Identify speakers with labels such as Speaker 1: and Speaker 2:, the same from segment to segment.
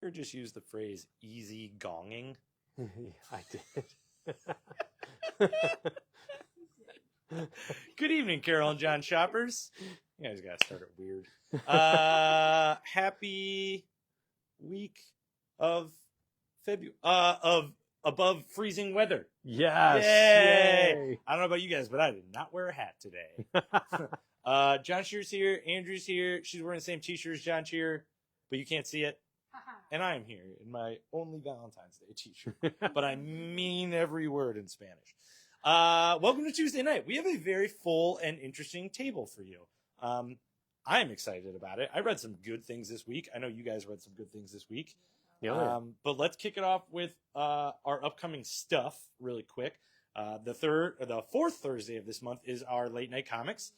Speaker 1: ever just use the phrase easy gonging?
Speaker 2: I did.
Speaker 1: Good evening, Carol and John shoppers. You guys got to start it weird. Happy week of February of above freezing weather.
Speaker 2: Yes.
Speaker 1: Yay! I don't know about you guys, but I did not wear a hat today. John Shear's here. Andrew's here. She's wearing the same t-shirt as John Shear, but you can't see it. And I am here in my only Valentine's Day t-shirt, but I mean every word in Spanish. Welcome to Tuesday night. We have a very full and interesting table for you. I'm excited about it. I read some good things this week. I know you guys read some good things this week.
Speaker 2: Yeah.
Speaker 1: But let's kick it off with our upcoming stuff really quick. The fourth Thursday of this month is our late night comics.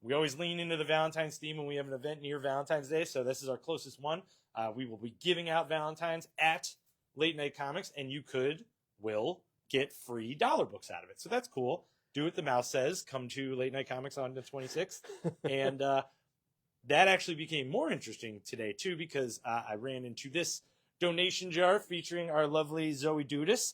Speaker 1: We always lean into the Valentine's theme when we have an event near Valentine's Day, so this is our closest one. We will be giving out Valentine's at Late Night Comics, and you will get free dollar books out of it. So that's cool. Do what the mouse says. Come to Late Night Comics on the 26th. And that actually became more interesting today, too, because I ran into this donation jar featuring our lovely Zoe Dudas.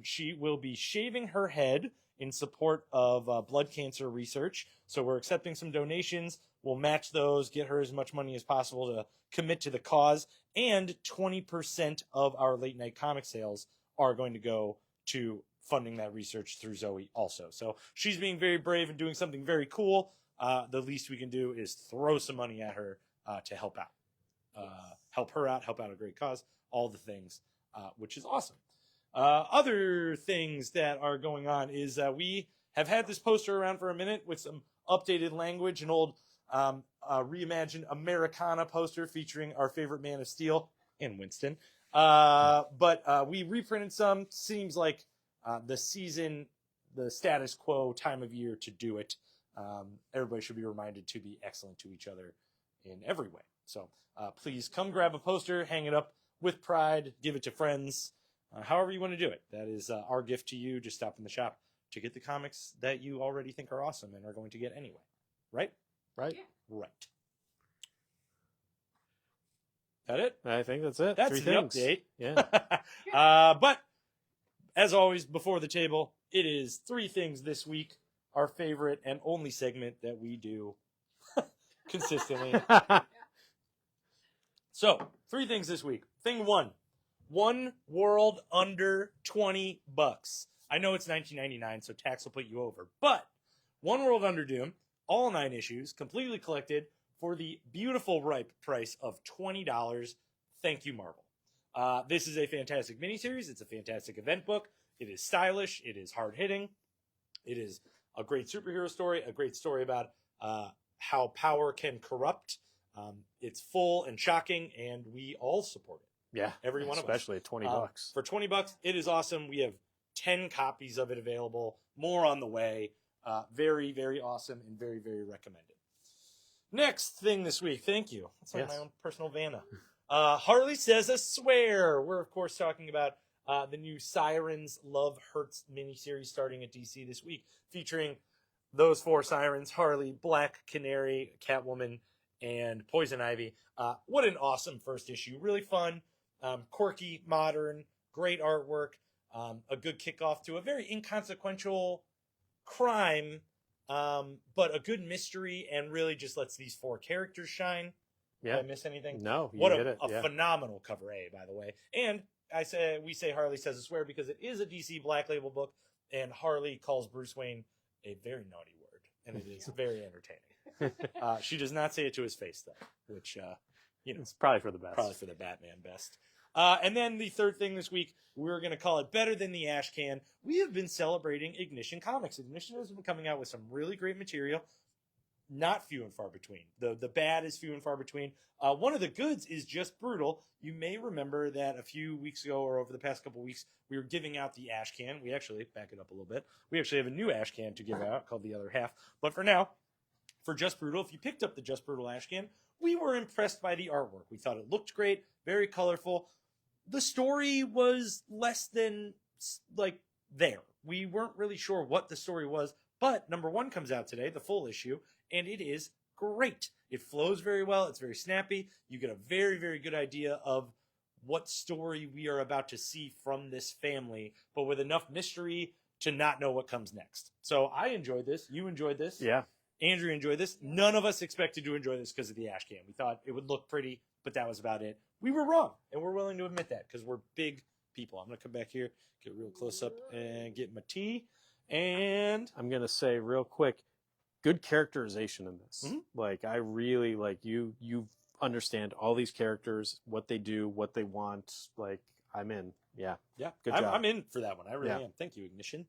Speaker 1: She will be shaving her head in support of blood cancer research. So we're accepting some donations. We'll match those, get her as much money as possible to commit to the cause. And 20% of our late night comic sales are going to go to funding that research through Zoe also. So she's being very brave and doing something very cool. The least we can do is throw some money at her to help out. Help her out, help out a great cause, all the things, which is awesome. Other things that are going on is we have had this poster around for a minute with some updated language, an old reimagined Americana poster featuring our favorite Man of Steel and Winston. But we reprinted some. Seems like the status quo time of year to do it. Everybody should be reminded to be excellent to each other in every way. So please come grab a poster, hang it up with pride, give it to friends, however you want to do it. That is our gift to you. Just stop in the shop to get the comics that you already think are awesome and are going to get anyway. Right?
Speaker 2: Right.
Speaker 1: Yeah. Right. That it?
Speaker 2: I think that's it.
Speaker 1: That's
Speaker 2: 3
Speaker 1: the
Speaker 2: things.
Speaker 1: update.
Speaker 2: Yeah.
Speaker 1: But as always, before the table, it is 3 things this week. Our favorite and only segment that we do consistently. So, 3 things this week. Thing 1. One world under $20. I know it's $19.99, so tax will put you over. But One World Under Doom, all 9 issues, completely collected for the beautiful ripe price of $20. Thank you, Marvel. This is a fantastic miniseries. It's a fantastic event book. It is stylish. It is hard-hitting. It is a great superhero story, a great story about how power can corrupt. It's full and shocking, and we all support it.
Speaker 2: Yeah,
Speaker 1: every one of us.
Speaker 2: Especially at $20.
Speaker 1: For $20, it is awesome. We have 10 copies of it available. More on the way. Very, very awesome and very, very recommended. Next thing this week. Thank you. That's like my own personal Vanna. Harley Says a Swear. We're, of course, talking about the new Sirens Love Hurts miniseries starting at DC this week, featuring those 4 Sirens, Harley, Black Canary, Catwoman, and Poison Ivy. What an awesome first issue. Really fun, quirky, modern, great artwork, a good kickoff to a very inconsequential crime, but a good mystery, and really just lets these 4 characters shine.
Speaker 2: Yeah.
Speaker 1: Did I miss anything?
Speaker 2: No, you
Speaker 1: what
Speaker 2: did it.
Speaker 1: A phenomenal cover A, by the way. And we say Harley Says a Swear because it is a DC Black Label book, and Harley calls Bruce Wayne a very naughty word, and it is very entertaining. She does not say it to his face, though, which,
Speaker 2: it's probably for the best.
Speaker 1: Probably for the Batman best. And then the third thing this week, we're going to call it Better Than the Ash Can. We have been celebrating Ignition Comics. Ignition has been coming out with some really great material. Not few and far between. The bad is few and far between. One of the goods is Just Brutal. You may remember that a few weeks ago or over the past couple weeks, we were giving out the Ash Can. We actually, back it up a little bit, we actually have a new Ash Can to give out called The Other Half. But for now, for Just Brutal, if you picked up the Just Brutal Ash Can, we were impressed by the artwork. We thought it looked great, very colorful. The story was less than, there. We weren't really sure what the story was, but number 1 comes out today, the full issue, and it is great. It flows very well. It's very snappy. You get a very, very good idea of what story we are about to see from this family, but with enough mystery to not know what comes next. So I enjoyed this. You enjoyed this.
Speaker 2: Yeah.
Speaker 1: Andrew enjoyed this. None of us expected to enjoy this because of the ash can. We thought it would look pretty, but that was about it. We were wrong, and we're willing to admit that because we're big people. I'm going to come back here, get real close up, and get my tea. And
Speaker 2: I'm going to say real quick, good characterization in this.
Speaker 1: Mm-hmm.
Speaker 2: Like, I really, like, you understand all these characters, what they do, what they want. Like, I'm in. Yeah.
Speaker 1: Yeah.
Speaker 2: Good job.
Speaker 1: I'm in for that one. I really am. Thank you, Ignition.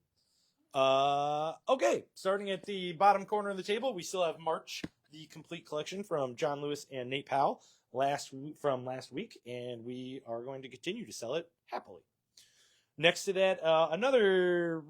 Speaker 1: Okay. Starting at the bottom corner of the table, we still have March, the complete collection from John Lewis and Nate Powell from last week, and we are going to continue to sell it happily. Next to that, another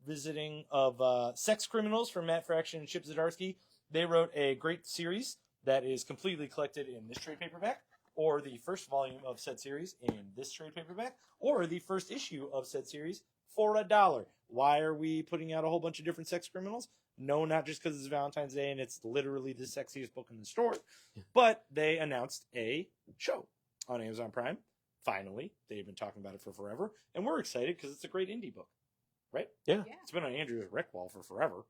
Speaker 1: revisiting of Sex Criminals from Matt Fraction and Chip Zdarsky. They wrote a great series that is completely collected in this trade paperback, or the first volume of said series in this trade paperback, or the first issue of said series for $1. Why are we putting out a whole bunch of different Sex Criminals? No, not just because it's Valentine's Day and it's literally the sexiest book in the store, but they announced a show on Amazon Prime. Finally, they've been talking about it for forever, and we're excited because it's a great indie book, right?
Speaker 2: Yeah.
Speaker 1: It's been on Andrew's rec wall for forever.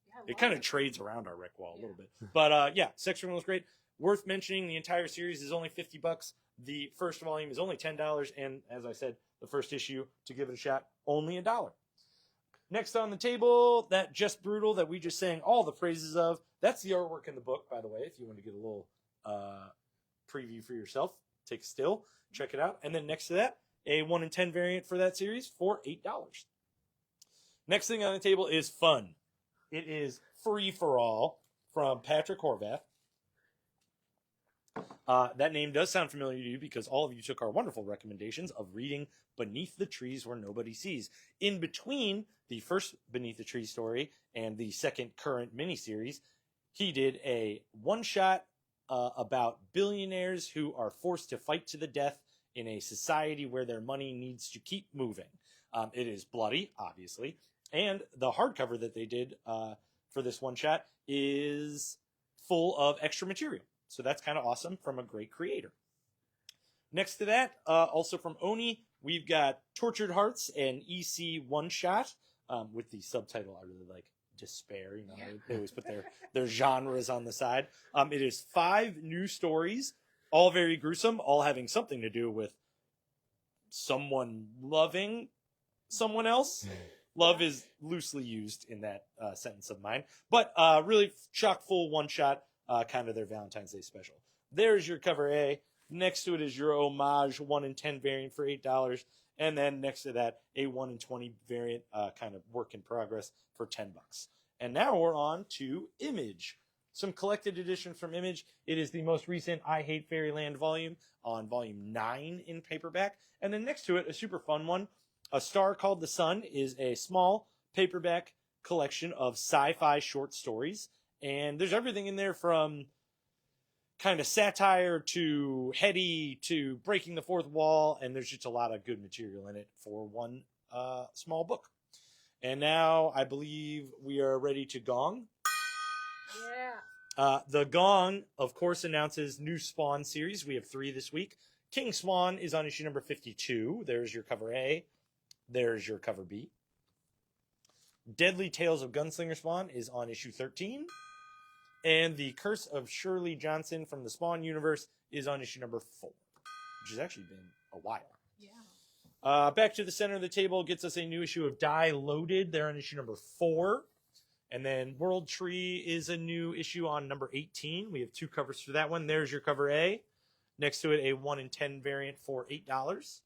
Speaker 3: Yeah,
Speaker 1: it kind of trades around our rec wall a little bit, but yeah, Sex Criminal is great. Worth mentioning, the entire series is only $50. The first volume is only $10, and as I said, the first issue, to give it a shot, only $1. Next on the table, that Just Brutal that we just sang all the praises of. That's the artwork in the book, by the way, if you want to get a little preview for yourself. Take a still, check it out. And then next to that, a 1 in 10 variant for that series for $8. Next thing on the table is Fun. It is Free for All from Patrick Horvath. That name does sound familiar to you because all of you took our wonderful recommendations of reading Beneath the Trees Where Nobody Sees. In between the first Beneath the Trees story and the second current miniseries, he did a one-shot about billionaires who are forced to fight to the death in a society where their money needs to keep moving. It is bloody, obviously, and the hardcover that they did for this one-shot is full of extra material. So that's kind of awesome from a great creator. Next to that, also from Oni, we've got Tortured Hearts and EC One Shot with the subtitle I really like, Despair. You know, they always put their genres on the side. It is 5 new stories, all very gruesome, all having something to do with someone loving someone else. Love is loosely used in that sentence of mine, but really chock full one shot. Kind of their Valentine's Day special. There's your cover A. Next to it is your homage 1 in 10 variant for $8. And then next to that, a 1 in 20 variant kind of work in progress for $10. And now we're on to Image. Some collected editions from Image. It is the most recent I Hate Fairyland volume on volume 9 in paperback. And then next to it, a super fun one. A Star Called the Sun is a small paperback collection of sci-fi short stories. And there's everything in there from kind of satire to heady to breaking the fourth wall. And there's just a lot of good material in it for one small book. And now I believe we are ready to gong.
Speaker 3: Yeah.
Speaker 1: The Gong, of course, announces new Spawn series. We have 3 this week. King Spawn is on issue number 52. There's your cover A. There's your cover B. Deadly Tales of Gunslinger Spawn is on issue 13. And The Curse of Shirley Johnson from the Spawn universe is on issue number 4, which has actually been a while.
Speaker 3: Yeah.
Speaker 1: Back to the center of the table gets us a new issue of Die Loaded. They're on issue number 4. And then World Tree is a new issue on number 18. We have 2 covers for that one. There's your cover A. Next to it, a 1 in 10 variant for $8.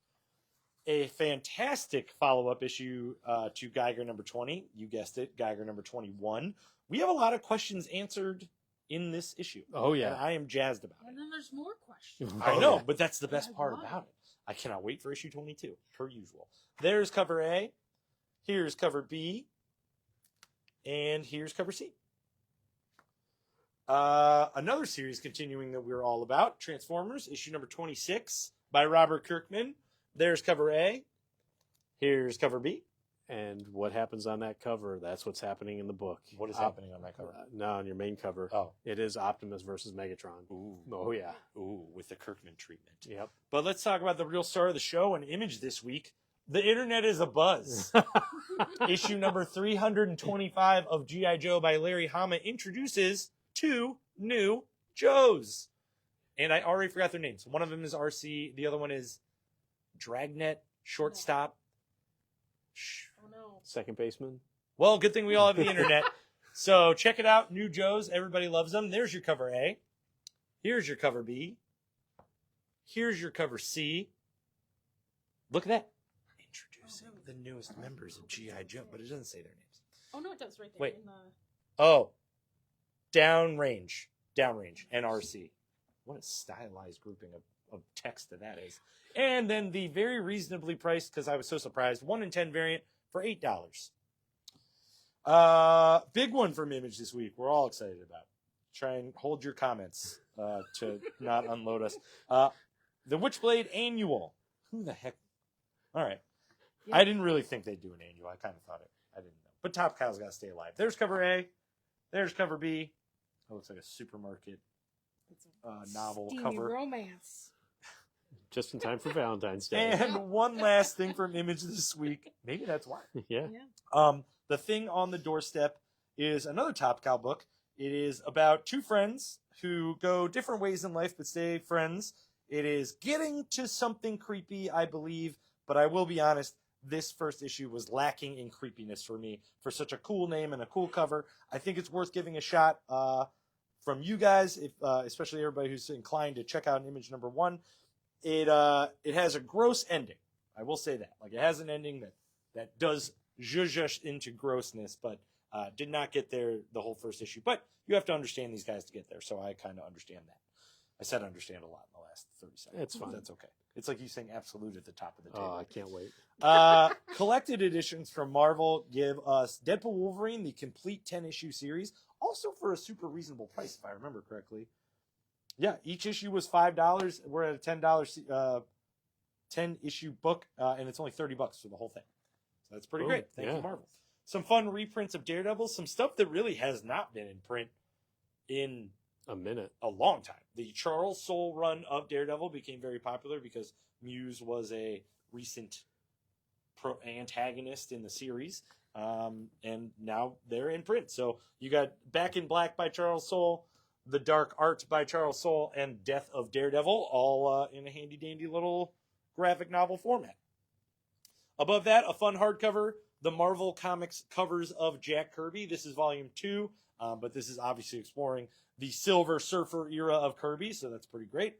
Speaker 1: A fantastic follow-up issue to Geiger number 20. You guessed it, Geiger number 21. We have a lot of questions answered in this issue.
Speaker 2: Oh, yeah.
Speaker 1: And I am jazzed about it.
Speaker 3: And then there's more questions.
Speaker 1: I know, but that's the best
Speaker 3: I
Speaker 1: part
Speaker 3: love
Speaker 1: about it. I cannot wait for issue 22, per usual. There's cover A. Here's cover B. And here's cover C. Another series continuing that we're all about, Transformers, issue number 26 by Robert Kirkman. There's cover A. Here's cover B.
Speaker 2: And what happens on that cover, that's what's happening in the book.
Speaker 1: What is happening on that cover?
Speaker 2: No, on your main cover.
Speaker 1: Oh.
Speaker 2: It is Optimus versus Megatron.
Speaker 1: Ooh.
Speaker 2: Oh, yeah.
Speaker 1: Ooh, with the Kirkman treatment.
Speaker 2: Yep.
Speaker 1: But let's talk about the real star of the show and Image this week. The internet is a buzz. Issue number 325 of G.I. Joe by Larry Hama introduces 2 new Joes. And I already forgot their names. One of them is RC. The other one is Dragnet, shortstop.
Speaker 3: Oh no.
Speaker 2: Second baseman.
Speaker 1: Well, good thing we all have the internet. So check it out. New Joes. Everybody loves them. There's your cover A. Here's your cover B. Here's your cover C. Look at that. Introducing the newest members of G.I. Joe, but it doesn't say their names.
Speaker 3: Oh no, it does right there.
Speaker 1: Wait.
Speaker 3: In the...
Speaker 1: Oh. Downrange, and RC. What a stylized grouping of text that is. And then the very reasonably priced, because I was so surprised, 1 in 10 variant for $8. Big one from Image this week. We're all excited about. Try and hold your comments to not unload us. The Witchblade Annual. Who the heck? All right.
Speaker 3: Yeah.
Speaker 1: I didn't really think they'd do an annual. I kind of thought it. I didn't know. But Top Cow's got to stay alive. There's cover A. There's cover B. That looks like a supermarket novel
Speaker 3: Steamy
Speaker 1: cover.
Speaker 3: romance.
Speaker 2: Just in time for Valentine's Day.
Speaker 1: And one last thing from Image this week. Maybe that's why.
Speaker 2: Yeah.
Speaker 3: Yeah.
Speaker 1: The Thing on the Doorstep is another Top Cow book. It is about 2 friends who go different ways in life but stay friends. It is getting to something creepy, I believe, but I will be honest, this first issue was lacking in creepiness for me. For such a cool name and a cool cover, I think it's worth giving a shot from you guys, if especially everybody who's inclined to check out Image number 1. It has a gross ending. I will say that. Like, it has an ending that does zhuzh into grossness, but did not get there the whole first issue. But you have to understand these guys to get there, so I kind of understand that. I said understand a lot in the last 30 seconds.
Speaker 2: It's fine.
Speaker 1: That's okay. It's like you saying absolute at the top of the table.
Speaker 2: Oh, I can't wait.
Speaker 1: Collected editions from Marvel give us Deadpool Wolverine, the complete 10-issue series, also for a super reasonable price, if I remember correctly. Yeah, each issue was $5. We're at a $10 10-issue book, and it's only $30 for the whole thing. So that's pretty great. Thank you, Marvel. Some fun reprints of Daredevil, some stuff that really has not been in print in a long time. The Charles Soule run of Daredevil became very popular because Muse was a recent antagonist in the series, and now they're in print. So you got Back in Black by Charles Soule, The Dark Art by Charles Soule, and Death of Daredevil, all in a handy-dandy little graphic novel format. Above that, a fun hardcover, the Marvel Comics covers of Jack Kirby. This is volume 2, but this is obviously exploring the Silver Surfer era of Kirby, so that's pretty great.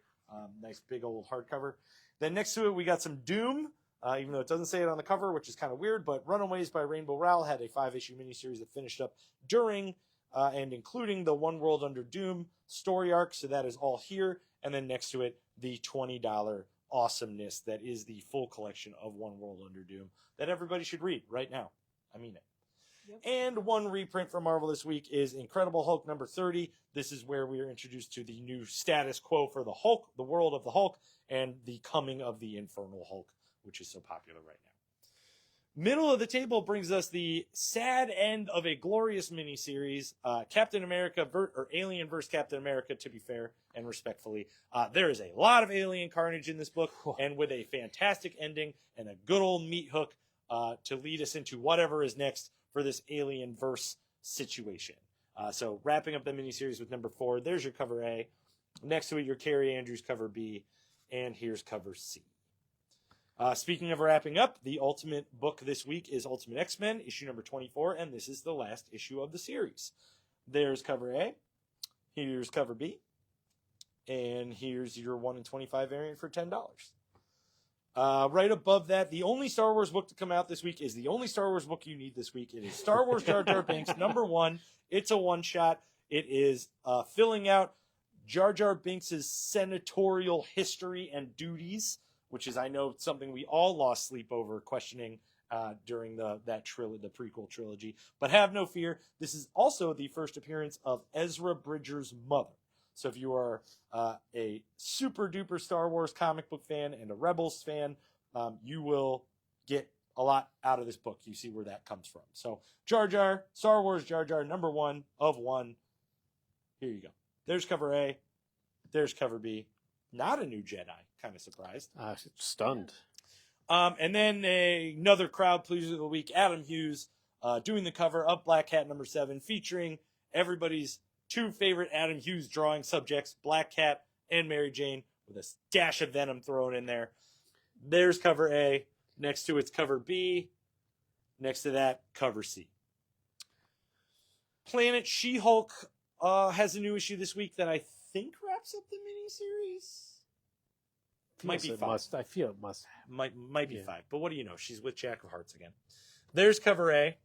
Speaker 1: Nice big old hardcover. Then next to it, we got some Doom, even though it doesn't say it on the cover, which is kind of weird, but Runaways by Rainbow Rowell had a 5-issue miniseries that finished up during and including the One World Under Doom story arc, so that is all here. And then next to it, the $20 awesomeness that is the full collection of One World Under Doom that everybody should read right now. I mean it. Yep. And one reprint from Marvel this week is Incredible Hulk number 30. This is where we are introduced to the new status quo for the Hulk, the world of the Hulk, and the coming of the Infernal Hulk, which is so popular right now. Middle of the table brings us the sad end of a glorious miniseries, Captain America, or Alien vs. Captain America, to be fair and respectfully. There is a lot of alien carnage in this book, and with a fantastic ending and a good old meat hook to lead us into whatever is next for this alien verse situation. So wrapping up the miniseries with number 4, there's your cover A. Next to it, your Carrie Andrews cover B, and here's cover C. Speaking of wrapping up, the ultimate book this week is Ultimate X-Men, issue number 24, and this is the last issue of the series. There's cover A, here's cover B, and here's your 1 in 25 variant for $10. Right above that, the only Star Wars book to come out this week is the only Star Wars book you need this week. It is Star Wars Jar Jar Binks, number 1. It's a one-shot. It is filling out Jar Jar Binks' senatorial history and duties, which is, I know, something we all lost sleep over questioning during the prequel trilogy. But have no fear, this is also the first appearance of Ezra Bridger's mother. So if you are a super duper Star Wars comic book fan and a Rebels fan, you will get a lot out of this book. You see where that comes from. So Jar Jar, Star Wars Jar Jar, number 1 of 1. Here you go. There's cover A. There's cover B. Not a new Jedi. Kind of surprised.
Speaker 2: Stunned.
Speaker 1: And then another crowd pleaser of the week, Adam Hughes, doing the cover of Black Cat number 7, featuring everybody's 2 favorite Adam Hughes drawing subjects, Black Cat and Mary Jane, with a dash of Venom thrown in there. There's cover A. Next to it's cover B. Next to that, cover C. Planet She-Hulk has a new issue this week that I think wraps up the miniseries. Might be 5.
Speaker 2: I feel it must.
Speaker 1: Might be 5. But what do you know? She's with Jack of Hearts again. There's cover A.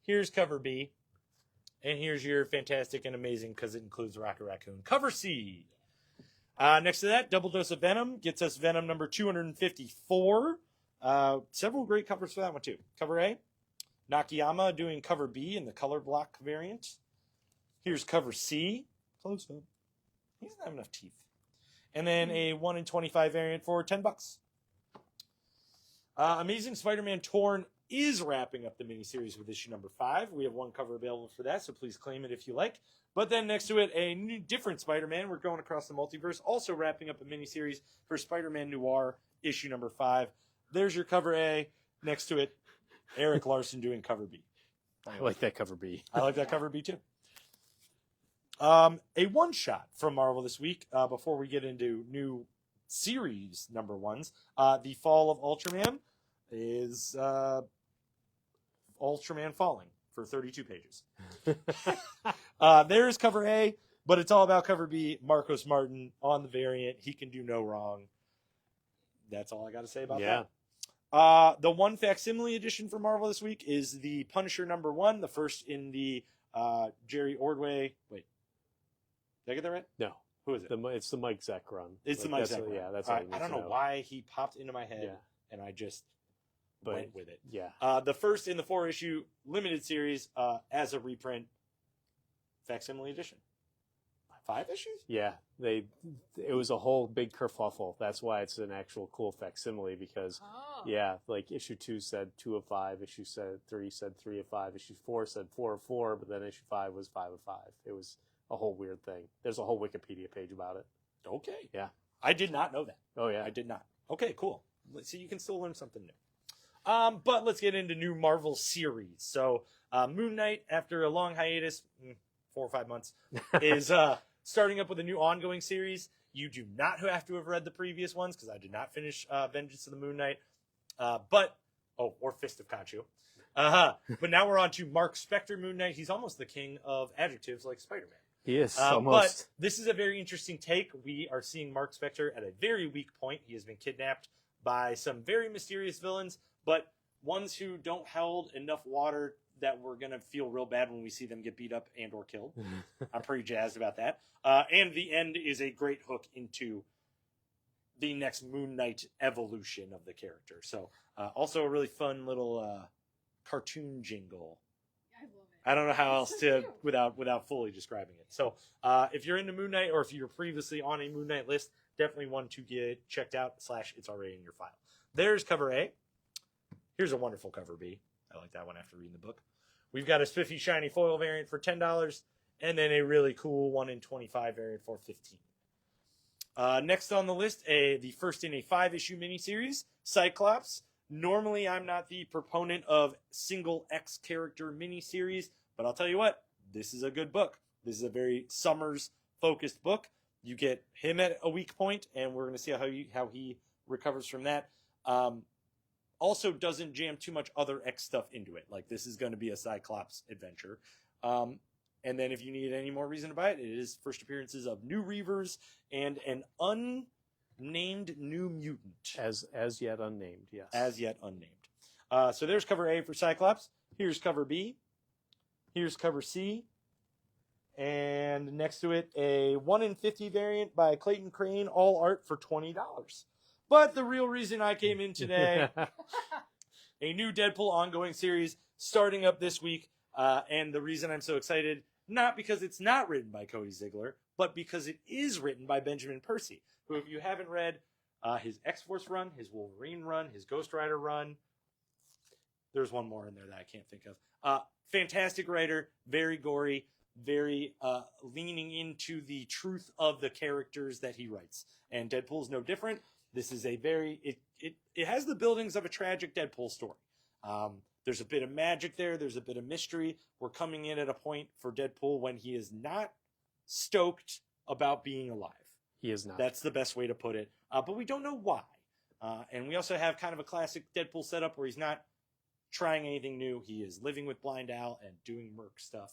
Speaker 1: Here's cover B. And here's your fantastic and amazing, because it includes Rocket Raccoon, cover C. Next to that, Double Dose of Venom gets us Venom number 254. Several great covers for that one, too. Cover A. Nakayama doing cover B in the color block variant. Here's cover C. Close up. He doesn't have enough teeth. And then a 1 in 25 variant for $10. Amazing Spider-Man Torn is wrapping up the miniseries with issue number 5. We have 1 cover available for that, so please claim it if you like. But then next to it, a new, different Spider-Man. We're going across the multiverse, also wrapping up a miniseries for Spider-Man Noir, issue number 5. There's your cover A. Next to it, Eric Larson doing cover B.
Speaker 2: I like that cover B.
Speaker 1: I like that cover B too. A one-shot from Marvel this week, before we get into new series number 1s. The Fall of Ultraman is Ultraman Falling for 32 pages. There's cover A, but it's all about cover B. Marcos Martin on the variant. He can do no wrong. That's all I got to say about that. The 1 facsimile edition for Marvel this week is the Punisher number 1, the first in the Jerry Ordway. Wait, did I get that right?
Speaker 2: No.
Speaker 1: Who is it?
Speaker 2: It's the Mike Zeck run.
Speaker 1: It's the Mike Zeck run.
Speaker 2: Yeah, that's
Speaker 1: all
Speaker 2: all
Speaker 1: right. I don't know why he popped into my head, and I just went with it.
Speaker 2: Yeah.
Speaker 1: The first in the 4-issue limited series as a reprint facsimile edition. 5 issues?
Speaker 2: Yeah, it was a whole big kerfuffle. That's why it's an actual cool facsimile, because like issue 2 said 2 of 5, issue 3 said 3 of 5, issue 4 said 4 of 4, but then issue 5 was 5 of 5. It was a whole weird thing. There's a whole Wikipedia page about it.
Speaker 1: Okay.
Speaker 2: Yeah.
Speaker 1: I did not know that.
Speaker 2: Oh yeah.
Speaker 1: I did not. Okay, cool. Let's see, you can still learn something new. But let's get into new Marvel series. So Moon Knight, after a long hiatus, 4 or 5 months, is starting up with a new ongoing series. You do not have to have read the previous ones, because I did not finish Vengeance of the Moon Knight. Or Fist of Khonshu. But now we're on to Mark Spector Moon Knight. He's almost the king of adjectives like Spider-Man.
Speaker 2: He is almost.
Speaker 1: But this is a very interesting take. We are seeing Mark Spector at a very weak point. He has been kidnapped by some very mysterious villains, but ones who don't hold enough water that we're going to feel real bad when we see them get beat up and or killed. I'm pretty jazzed about that. And the end is a great hook into the next Moon Knight evolution of the character. So also a really fun little cartoon jingle.
Speaker 3: I love it.
Speaker 1: I don't know how else to without fully describing it. So if you're into Moon Knight, or if you're previously on a Moon Knight list, definitely one to get checked out. / it's already in your file. There's cover A. Here's a wonderful cover B. I like that one after reading the book. We've got a spiffy shiny foil variant for $10, and then a really cool 1 in 25 variant for $15. Next on the list, the first in a 5-issue miniseries, Cyclops. Normally, I'm not the proponent of single X character miniseries, but I'll tell you what, this is a good book. This is a very Summers-focused book. You get him at a weak point, and we're going to see how he recovers from that. Also doesn't jam too much other X stuff into it. Like, this is going to be a Cyclops adventure. And then if you need any more reason to buy it, it is first appearances of New Reavers and an unnamed New Mutant.
Speaker 2: As yet unnamed, yes.
Speaker 1: As yet unnamed. So there's cover A for Cyclops. Here's cover B. Here's cover C. And next to it, a 1 in 50 variant by Clayton Crane, all art for $20. But the real reason I came in today, a new Deadpool ongoing series starting up this week. And the reason I'm so excited, not because it's not written by Cody Ziegler, but because it is written by Benjamin Percy, who, if you haven't read his X-Force run, his Wolverine run, his Ghost Rider run, There's one more in there that I can't think of. Fantastic writer, very gory, very leaning into the truth of the characters that he writes. And Deadpool's no different. This is a very it has the buildings of a tragic Deadpool story. There's a bit of magic there. There's a bit of mystery. We're coming in at a point for Deadpool when he is not stoked about being alive.
Speaker 2: He is not.
Speaker 1: That's the best way to put it. But we don't know why. And we also have kind of a classic Deadpool setup where he's not trying anything new. He is living with Blind Al and doing Merc stuff.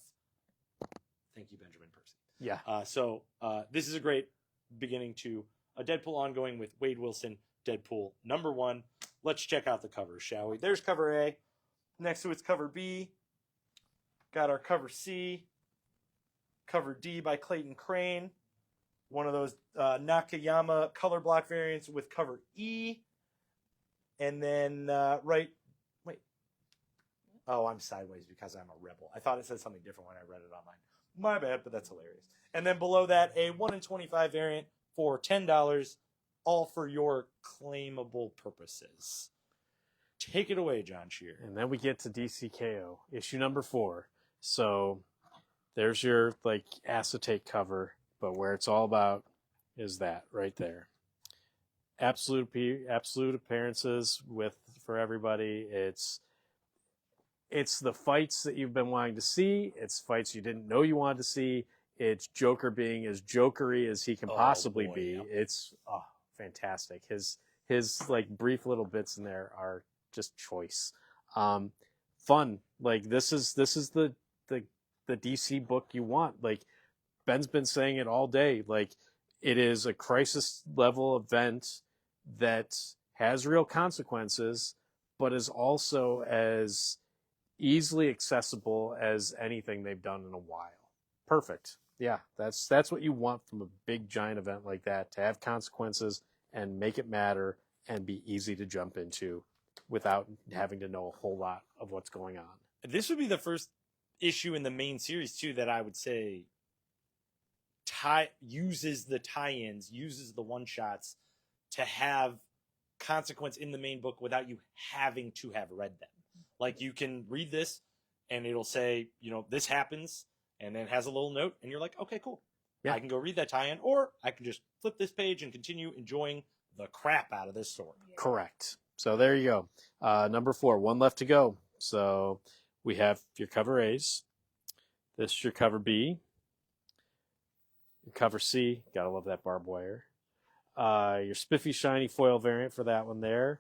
Speaker 1: Thank you, Benjamin Percy.
Speaker 2: Yeah.
Speaker 1: So this is a great beginning to a Deadpool ongoing with Wade Wilson, Deadpool #1. Let's check out the covers, shall we? There's cover A. Next to it's cover B. Got our cover C. Cover D by Clayton Crane. One of those Nakayama color block variants with cover E. And then wait. Oh, I'm sideways because I'm a rebel. I thought it said something different when I read it online. My bad, but that's hilarious. And then below that, a 1 in 25 variant for $10, all for your claimable purposes. Take it away, John Shear.
Speaker 2: And then we get to DCKO, issue number 4. So there's your acetate cover, but where it's all about is that right there. Absolute appearances for everybody. It's the fights that you've been wanting to see. It's fights you didn't know you wanted to see. It's Joker being as jokery as he can possibly be. Yep. It's fantastic. His brief little bits in there are just choice. Fun. This is the DC book you want. Ben's been saying it all day. It is a crisis level event that has real consequences, but is also as easily accessible as anything they've done in a while. Perfect. Yeah, that's what you want from a big giant event like that, to have consequences and make it matter and be easy to jump into without having to know a whole lot of what's going on.
Speaker 1: This would be the first issue in the main series too that I would say uses the tie-ins, uses the one-shots to have consequence in the main book without you having to have read them. You can read this and it'll say, this happens, and then it has a little note, and you're like, okay, cool. Yeah. I can go read that tie-in, or I can just flip this page and continue enjoying the crap out of this story.
Speaker 2: Yeah. Correct. So there you go. Number 4, one left to go. So we have your cover A's. This is your cover B. Your cover C. Gotta love that barbed wire. Your spiffy, shiny foil variant for that one there.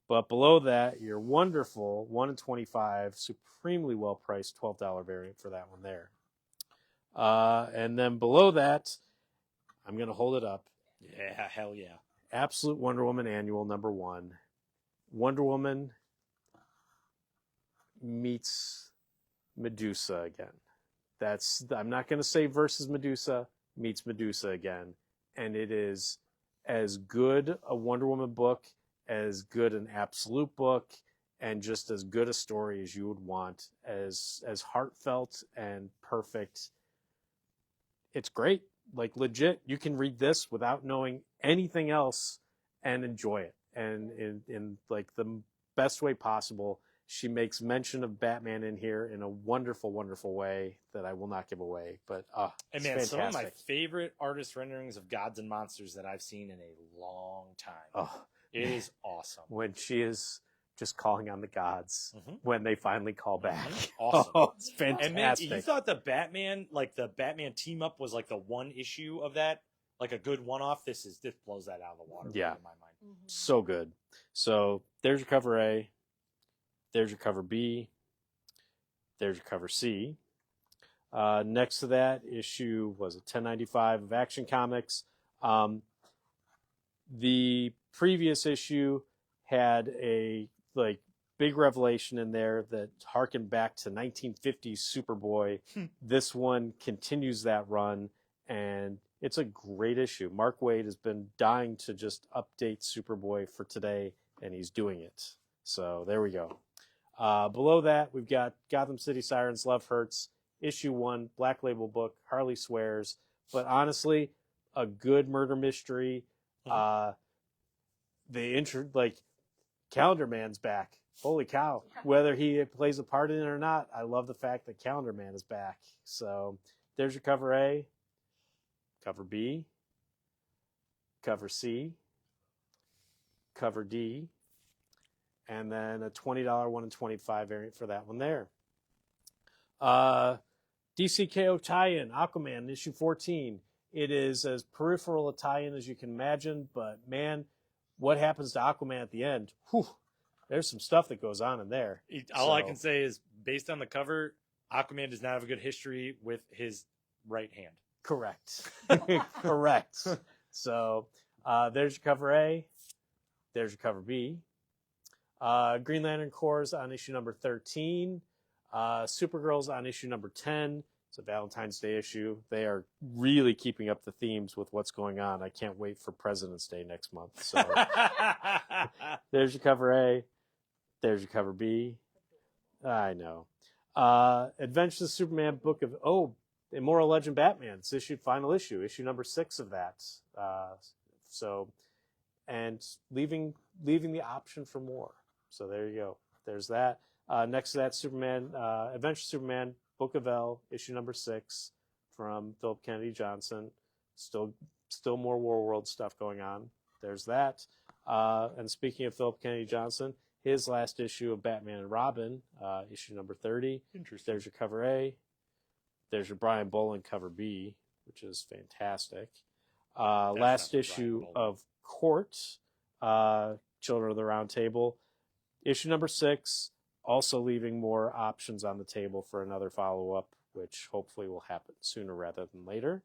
Speaker 2: But below that, your wonderful 1 in 25, supremely well-priced $12 variant for that one there. And then below that, I'm going to hold it up.
Speaker 1: Yeah, hell yeah.
Speaker 2: Absolute Wonder Woman Annual #1. Wonder Woman meets Medusa again. I'm not going to say versus Medusa, meets Medusa again. And it is as good a Wonder Woman book, as good an Absolute book, and just as good a story as you would want, as heartfelt and perfect. It's great. Legit, you can read this without knowing anything else and enjoy it. And in the best way possible. She makes mention of Batman in here in a wonderful, wonderful way that I will not give away. But
Speaker 1: and man, some of my favorite artist renderings of gods and monsters that I've seen in a long time.
Speaker 2: Oh,
Speaker 1: it is awesome.
Speaker 2: When she is just calling on the gods when they finally call back.
Speaker 1: Awesome.
Speaker 2: Oh, it's fantastic.
Speaker 1: And man, you thought the Batman team up was the one issue of that, a good one-off. This blows that out of the water in my mind.
Speaker 2: So good. So there's your cover A. There's your cover B. There's your cover C. Next to that issue was a 1095 of Action Comics. The previous issue had a big revelation in there that harkened back to 1950s Superboy. This one continues that run, and it's a great issue. Mark Waid has been dying to just update Superboy for today, and he's doing it. So there we go. Below that, we've got Gotham City Sirens, Love Hurts, issue 1, Black Label book, Harley Swears. But honestly, a good murder mystery. Calendar Man's back. Holy cow.
Speaker 3: Yeah.
Speaker 2: Whether he plays a part in it or not, I love the fact that Calendar Man is back. So there's your cover A, cover B, cover C, cover D, and then a $20 1 in 25 variant for that one there. DCKO tie-in, Aquaman, issue 14. It is as peripheral a tie-in as you can imagine, but man, what happens to Aquaman at the end? Whew, there's some stuff that goes on in there.
Speaker 1: All I can say is, based on the cover, Aquaman does not have a good history with his right hand.
Speaker 2: Correct. Correct. So there's your cover A. There's your cover B. Green Lantern Corps on issue number 13. Supergirl's on issue number 10. It's a Valentine's Day issue. They are really keeping up the themes with what's going on. I can't wait for President's Day next month. So there's your cover A. There's your cover B. I know. Adventures of Superman book of Immoral Legend Batman. It's final issue number 6 of that. And leaving the option for more. So there you go. There's that. Next to that, Superman, Adventures of Superman, Book of L, issue number 6 from Philip Kennedy Johnson. Still more War World stuff going on. There's that. And speaking of Philip Kennedy Johnson, his last issue of Batman and Robin, issue number 30.
Speaker 1: Interesting.
Speaker 2: There's your cover A. There's your Brian Boland cover B, which is fantastic. Last issue of Court, Children of the Round Table, issue number 6. Also leaving more options on the table for another follow-up, which hopefully will happen sooner rather than later.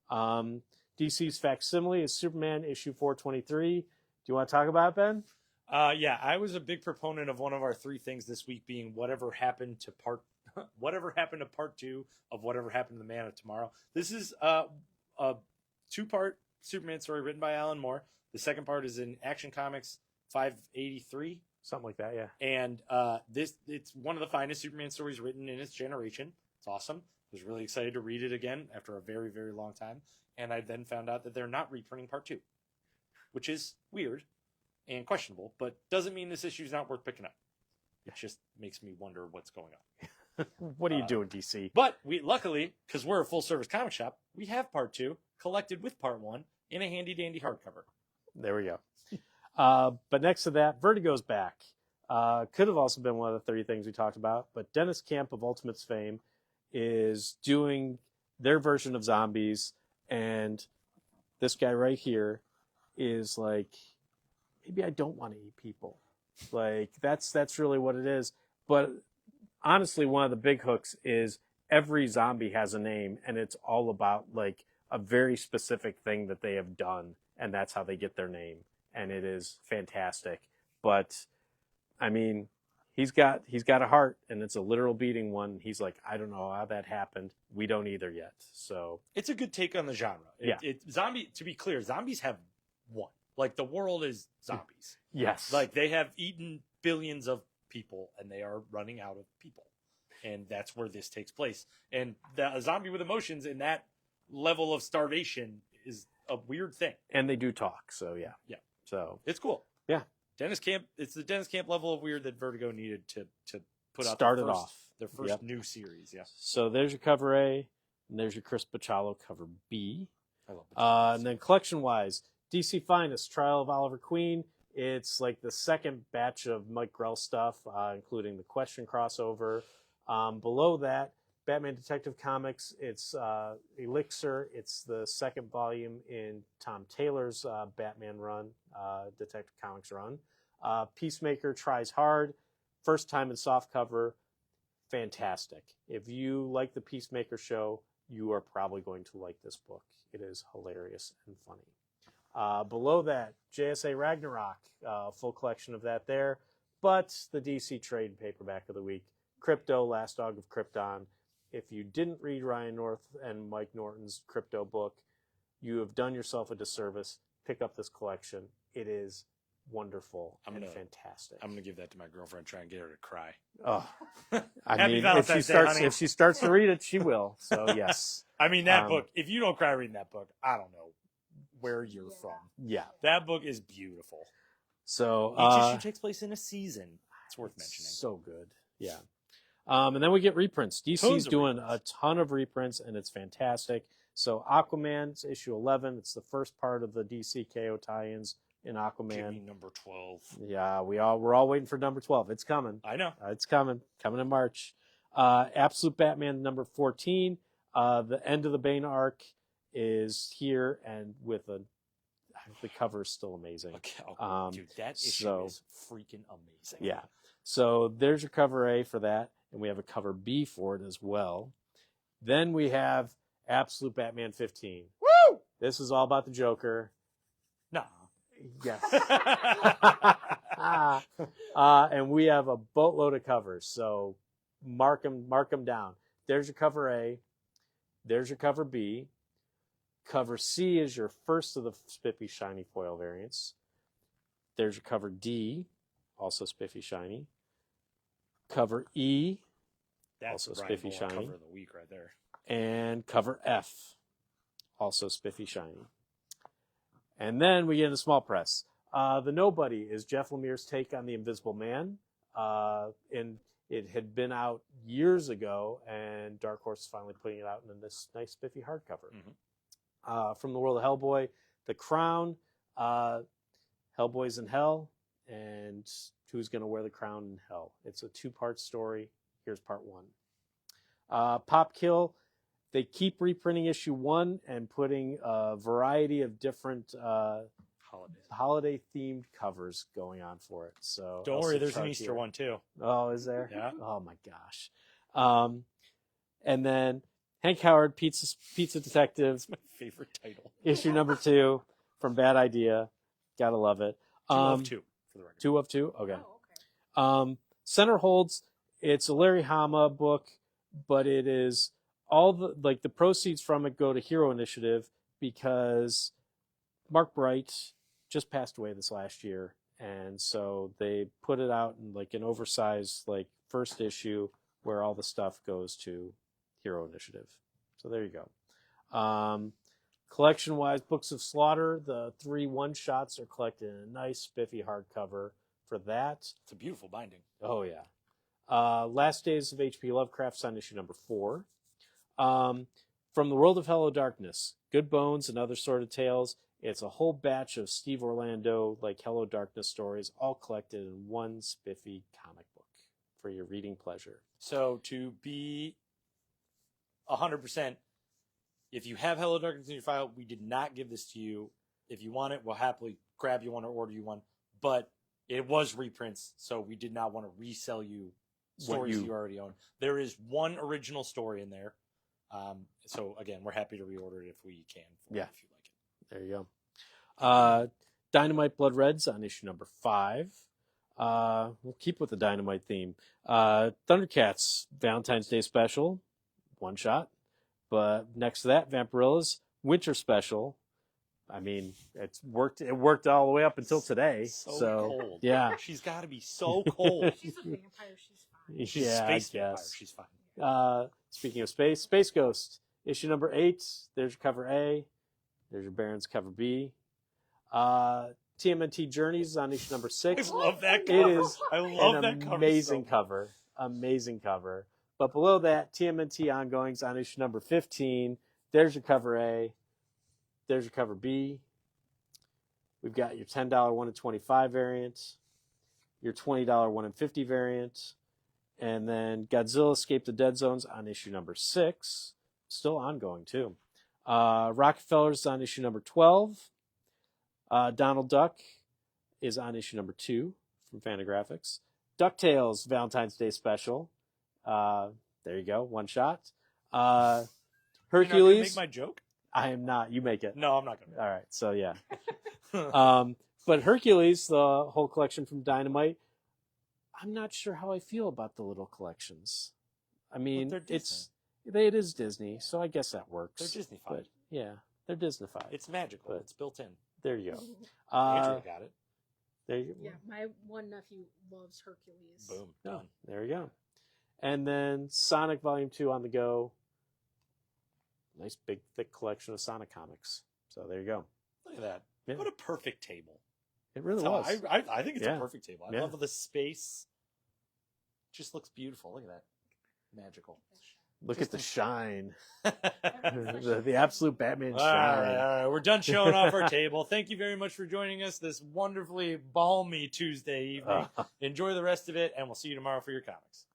Speaker 2: DC's facsimile is Superman issue 423. Do you want to talk about it, Ben?
Speaker 1: Yeah, I was a big proponent of one of our 3 things this week being whatever happened to part 2 of whatever happened to the Man of Tomorrow. This is a 2-part Superman story written by Alan Moore. The second part is in Action Comics 583.
Speaker 2: Something like that, yeah.
Speaker 1: And it's one of the finest Superman stories written in its generation. It's awesome. I was really excited to read it again after a very, very long time. And I then found out that they're not reprinting part 2, which is weird and questionable, but doesn't mean this issue is not worth picking up. It just makes me wonder what's going on.
Speaker 2: What are you doing, DC?
Speaker 1: But we luckily, because we're a full-service comic shop, we have part 2 collected with part 1 in a handy-dandy hardcover.
Speaker 2: There we go. But next to that, Vertigo's back. Could have also been one of the 30 things we talked about, but Dennis Camp of Ultimates fame is doing their version of zombies, and this guy right here is like, maybe I don't want to eat people. Like, that's really what it is. But honestly, one of the big hooks is every zombie has a name, and it's all about like a very specific thing that they have done, and that's how they get their name. And it is fantastic. But I mean, he's got a heart, and it's a literal beating one. He's like, I don't know how that happened. We don't either yet. So
Speaker 1: it's a good take on the genre. To be clear, zombies have won. Like, the world is zombies.
Speaker 2: Yes.
Speaker 1: Like, they have eaten billions of people, and they are running out of people. And that's where this takes place. And a zombie with emotions in that level of starvation is a weird thing.
Speaker 2: And they do talk, so yeah.
Speaker 1: Yeah.
Speaker 2: So
Speaker 1: it's cool.
Speaker 2: Yeah.
Speaker 1: Dennis Camp, it's the Dennis Camp level of weird that Vertigo needed to put out their first new series. Yeah.
Speaker 2: So there's your cover A, and there's your Chris Bachalo cover B.
Speaker 1: I love Bachalo.
Speaker 2: And then collection-wise, DC Finest, Trial of Oliver Queen. It's like the second batch of Mike Grell stuff, including the Question crossover. Below that, Batman Detective Comics, it's Elixir. It's the second volume in Tom Taylor's Batman run, Detective Comics run. Peacemaker Tries Hard, first time in softcover, fantastic. If you like the Peacemaker show, you are probably going to like this book. It is hilarious and funny. Below that, JSA Ragnarok, full collection of that there. But the DC trade paperback of the week, Crypto, Last Dog of Krypton. If you didn't read Ryan North and Mike Norton's Crypto book, you have done yourself a disservice. Pick up this collection. It is wonderful and fantastic.
Speaker 1: I'm going to give that to my girlfriend, try and get her to cry.
Speaker 2: Oh,
Speaker 1: Happy Valentine's Day, honey.
Speaker 2: if she starts to read it, she will. So yes.
Speaker 1: I mean, that book, if you don't cry reading that book, I don't know where you're from.
Speaker 2: Yeah.
Speaker 1: That book is beautiful.
Speaker 2: So
Speaker 1: Each issue takes place in a season. It's worth mentioning.
Speaker 2: So good. Yeah. And then we get reprints. DC's
Speaker 1: Tons of
Speaker 2: doing
Speaker 1: reprints.
Speaker 2: a ton of reprints, and it's fantastic. So Aquaman's issue 11. It's the first part of the DC KO tie-ins in
Speaker 1: Give
Speaker 2: Aquaman.
Speaker 1: me number 12.
Speaker 2: Yeah, we're all waiting for number 12. It's coming.
Speaker 1: I know.
Speaker 2: It's coming in March. Absolute Batman number 14. The end of the Bane arc is here, and with the cover is still amazing.
Speaker 1: Okay. Dude, that issue
Speaker 2: so-
Speaker 1: is freaking amazing.
Speaker 2: Yeah. So there's your cover A for that, and we have a cover B for it as well. Then we have Absolute Batman 15.
Speaker 1: Woo!
Speaker 2: This is all about the Joker.
Speaker 1: No.
Speaker 2: Yes. And we have a boatload of covers, so mark them down. There's your cover A. There's your cover B. Cover C is your first of the Spiffy Shiny foil variants. There's your cover D, also Spiffy Shiny. Cover E,
Speaker 1: That's
Speaker 2: Also
Speaker 1: Brian
Speaker 2: Spiffy
Speaker 1: Moore
Speaker 2: Shiny.
Speaker 1: cover of the week right there.
Speaker 2: and cover F, also Spiffy Shiny. And then we get into small press. The Nobody is Jeff Lemire's take on The Invisible Man. And it had been out years ago, and Dark Horse is finally putting it out in this nice spiffy hardcover.
Speaker 1: Mhm.
Speaker 2: From the world of Hellboy, The Crown, Hellboy's in Hell, and who's going to wear the crown in hell. It's a two-part story. Here's part one. Pop Kill, they keep reprinting issue 1 and putting a variety of different holiday-themed covers going on for it. So
Speaker 1: Don't
Speaker 2: I'll
Speaker 1: worry,
Speaker 2: see
Speaker 1: there's an
Speaker 2: chart
Speaker 1: Easter
Speaker 2: here.
Speaker 1: one too.
Speaker 2: Oh, is there?
Speaker 1: Yeah.
Speaker 2: Oh my gosh. And then Hank Howard, Pizza Detective,
Speaker 1: It's my favorite title.
Speaker 2: issue number 2 from Bad Idea. Gotta love it.
Speaker 1: 2 of 2 for the record.
Speaker 2: 2 of 2? Okay.
Speaker 3: Oh, okay.
Speaker 2: Center Holds, it's a Larry Hama book, but it is all the proceeds from it go to Hero Initiative because Mark Bright just passed away this last year, and so they put it out in like an oversized first issue where all the stuff goes to Hero Initiative. So there you go. Collection wise, Books of Slaughter, the 3 one-shots are collected in a nice spiffy hardcover for that.
Speaker 1: It's a beautiful binding.
Speaker 2: Oh yeah. Last Days of H.P. Lovecraft's on issue number 4. From the World of Hello Darkness, Good Bones and Other Sordid Tales. It's a whole batch of Steve Orlando Hello Darkness stories, all collected in one spiffy comic book for your reading pleasure.
Speaker 1: So to be 100%, if you have Hello Darkness in your file, we did not give this to you. If you want it, we'll happily grab you one or order you one. But it was reprints, so we did not want to resell you stories you already own. There is one original story in there. So again, we're happy to reorder it if we can.
Speaker 2: Yeah.
Speaker 1: If you like it.
Speaker 2: There you go. Dynamite Blood Reds on issue number 5. We'll keep with the Dynamite theme. Thundercats Valentine's Day special, one shot. But next to that, Vampirilla's Winter special. I mean, it worked all the way up until today.
Speaker 1: So cold.
Speaker 2: Yeah.
Speaker 1: She's got to be so cold.
Speaker 3: She's a vampire. She's fine.
Speaker 1: She's
Speaker 2: Yeah,
Speaker 1: a
Speaker 2: I
Speaker 1: space vampire.
Speaker 2: guess.
Speaker 1: She's fine.
Speaker 2: Speaking of Space Ghost, issue number 8. There's your cover A. There's your Baron's cover B. TMNT Journeys on issue number 6.
Speaker 1: I love that
Speaker 2: It
Speaker 1: cover.
Speaker 2: is
Speaker 1: I love
Speaker 2: an
Speaker 1: that cover.
Speaker 2: amazing
Speaker 1: so
Speaker 2: cover. Amazing cover. But below that, TMNT Ongoings on issue number 15. There's your cover A. There's your cover B. We've got your $10 1 in 25 variant, your $20 1 in 50 variant, and then Godzilla Escape the Dead Zones on issue number 6. Still ongoing, too. Rockefeller's on issue number 12. Donald Duck is on issue number 2 from Fantagraphics. DuckTales Valentine's Day special. There you go, one shot.
Speaker 1: You're not gonna
Speaker 2: Hercules.
Speaker 1: make my joke?
Speaker 2: I am not. You make it.
Speaker 1: No, I'm not gonna.
Speaker 2: All right. So yeah. But Hercules, the whole collection from Dynamite. I'm not sure how I feel about the little collections. I mean,
Speaker 1: they're
Speaker 2: it is Disney, so I guess that works.
Speaker 1: They're Disney-fied.
Speaker 2: But yeah, they're Disney-fied.
Speaker 1: It's magical.
Speaker 2: But-
Speaker 1: It's built in.
Speaker 2: There you go.
Speaker 1: Andrew got it.
Speaker 2: There you go.
Speaker 3: Yeah, my one nephew loves Hercules.
Speaker 1: Boom.
Speaker 2: Oh,
Speaker 1: Done.
Speaker 2: there you go. And then Sonic Volume 2 on the go. Nice big thick collection of Sonic comics. So there you go.
Speaker 1: Look at that.
Speaker 2: Yeah.
Speaker 1: What a perfect table.
Speaker 2: It really
Speaker 1: So
Speaker 2: was.
Speaker 1: I think it's
Speaker 2: Yeah.
Speaker 1: a perfect table. I
Speaker 2: Yeah.
Speaker 1: love the space. Just looks beautiful. Look at that. Magical.
Speaker 2: Look at the shine.
Speaker 1: All
Speaker 2: The absolute Batman
Speaker 1: right,
Speaker 2: shine.
Speaker 1: all right. We're done showing off our table. Thank you very much for joining us this wonderfully balmy Tuesday evening. Enjoy the rest of it, and we'll see you tomorrow for your comics.